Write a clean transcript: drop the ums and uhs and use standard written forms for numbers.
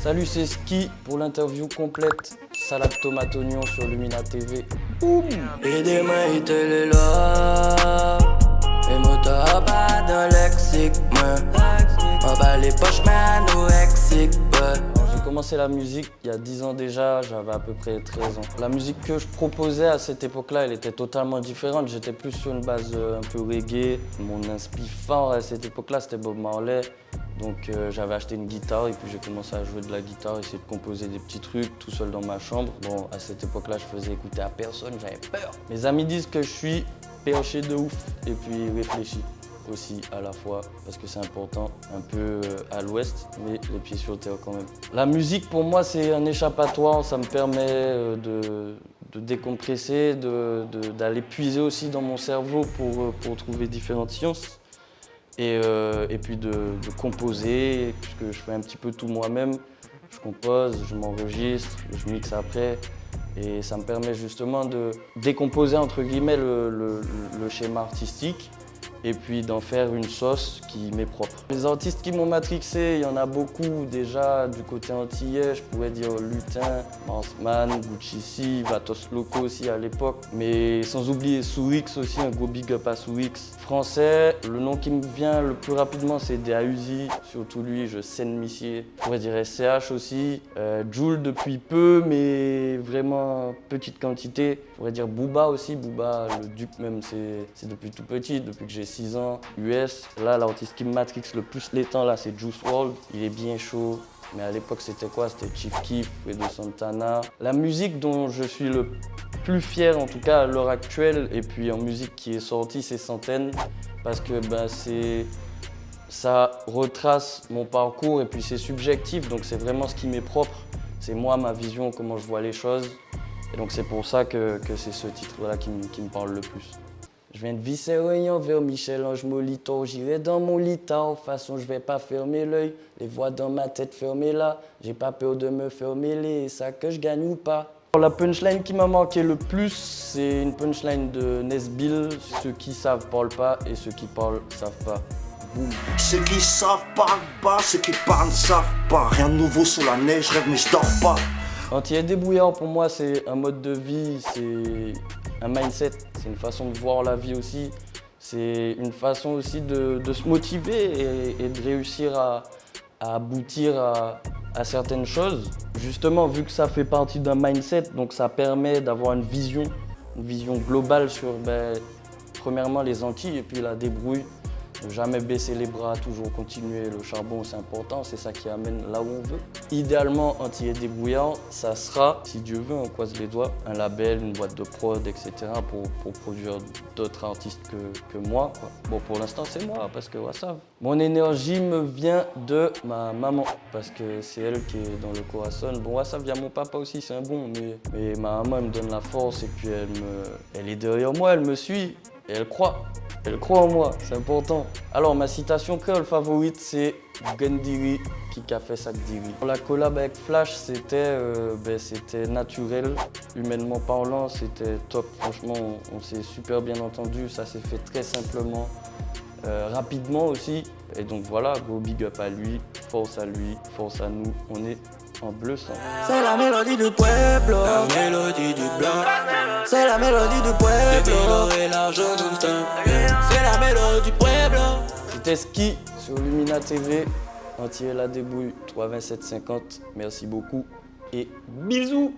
Salut, c'est Ski pour l'interview complète. Salade tomate oignon sur Lumina TV. Boum. Et demain il te est là. Et moi t'as pas dans lexique, man. On va les poches, man, au lexique, J'ai commencé la musique il y a 10 ans déjà, j'avais à peu près 13 ans. La musique que je proposais à cette époque-là, elle était totalement différente. J'étais plus sur une base un peu reggae. Mon inspi fort à cette époque-là, c'était Bob Marley. Donc j'avais acheté une guitare et puis j'ai commencé à jouer de la guitare, essayer de composer des petits trucs tout seul dans ma chambre. Bon, à cette époque-là, je faisais écouter à personne, j'avais peur. Mes amis disent que je suis perché de ouf et puis réfléchi aussi à la fois parce que c'est important, un peu à l'ouest, mais les pieds sur terre quand même. La musique pour moi c'est un échappatoire, ça me permet de décompresser, d'aller puiser aussi dans mon cerveau pour trouver différentes sciences. Et puis de composer, puisque je fais un petit peu tout moi-même. Je compose, je m'enregistre, je mixe après. Et ça me permet justement de décomposer entre guillemets le schéma artistique et puis d'en faire une sauce qui m'est propre. Les artistes qui m'ont matrixé, il y en a beaucoup déjà du côté antillais, je pourrais dire Lutin, Marsman, Gucci, Vatos Loco aussi à l'époque, mais sans oublier Sourix aussi, un gros big up à Sourix. Français, le nom qui me vient le plus rapidement c'est DAUZI, surtout lui, je scène Missier. Je pourrais dire SCH aussi, Jul depuis peu, mais vraiment petite quantité. Je pourrais dire Booba aussi, Booba, le duc même, c'est depuis tout petit, depuis que j'ai 6 ans. US, là l'artiste qui me matrix le plus les temps là c'est Juice WRLD, il est bien chaud. Mais à l'époque c'était quoi? C'était Chief Keef, Fredo Santana. La musique dont je suis le plus fier en tout cas à l'heure actuelle et puis en musique qui est sortie c'est Centaines parce que ça retrace mon parcours et puis c'est subjectif donc c'est vraiment ce qui m'est propre. C'est moi, ma vision, comment je vois les choses. Et donc c'est pour ça que c'est ce titre-là qui me parle le plus. Je viens de Visser-Réunion vers Michel-Ange Molitor. J'irai dans mon lit tard, de toute façon je vais pas fermer l'œil. Les voix dans ma tête fermées là, j'ai pas peur de me faire mêler, ça que je gagne ou pas. La punchline qui m'a marqué le plus, c'est une punchline de Nesbill. Ceux qui savent parlent pas et ceux qui parlent savent pas. Boum. Ceux qui savent parlent pas, ceux qui parlent ne savent pas. Rien de nouveau sous la neige, je rêve mais je dors pas. Antillais débrouillard pour moi c'est un mode de vie, c'est un mindset, c'est une façon de voir la vie aussi. C'est une façon aussi de se motiver et de réussir à aboutir à certaines choses. Justement, vu que ça fait partie d'un mindset, donc ça permet d'avoir une vision globale sur premièrement les Antilles et puis la débrouille. Ne jamais baisser les bras, toujours continuer. Le charbon, c'est important, c'est ça qui amène là où on veut. Idéalement, Antillais débrouillant, ça sera, si Dieu veut, on croise les doigts, un label, une boîte de prod, etc. pour produire d'autres artistes que moi, quoi. Bon, pour l'instant, c'est moi, parce que Wassav. Mon énergie me vient de ma maman, parce que c'est elle qui est dans le corazon. Bon, Wassav, il y a mon papa aussi, c'est un bon, mais ma maman, elle me donne la force, et puis elle est derrière moi, elle me suit, et elle croit. Elle croit en moi, c'est important. Alors, ma citation créole favorite, c'est Gandiri qui a fait ça Diri. La collab avec Flash, c'était naturel, humainement parlant, c'était top. Franchement, on s'est super bien entendu, ça s'est fait très simplement, rapidement aussi. Et donc voilà, gros big up à lui, force à nous, on est en bleu sang. C'est la mélodie du pueblo, la mélodie du blanc. C'est la mélodie du pueblo, et l'argent c'est la mélodie du pueblo. C'était Ski sur Lumina TV, Antillais la débrouille, 32750. Merci beaucoup et bisous.